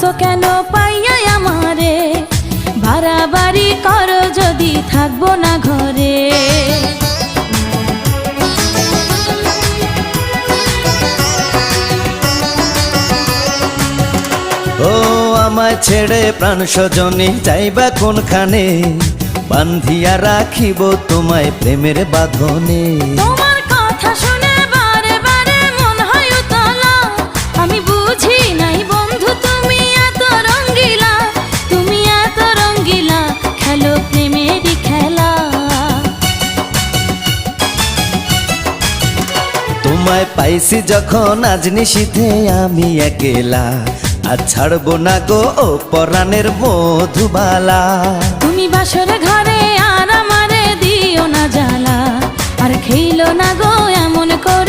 আসো কেন পাইয়া আমারে, বাড়াবাড়ি করো যদি থাকবো না ঘরে। ও আমায় ছেড়ে প্রাণ স্বজনে যাইবা কোনখানে, বান্ধিয়া রাখিব তোমায় প্রেমের বাঁধনে। তোমার কথা শুনে বারে বারে মন হয় উতলা, আমি বুঝি নাই বন্ধু তুমি এত রঙ্গিলা, তুমি এত রঙ্গিলা, খেলো প্রেমেরই খেলা। তোমায় পাইছি যখন আজ নিশীথে আমি একেলা, আর ছাড়বো না গো ও পরাণের মধুবালা। তুমি বাসর ঘরে আর আমারে দিও না জ্বালা, আর খেইলো না গো এমন করে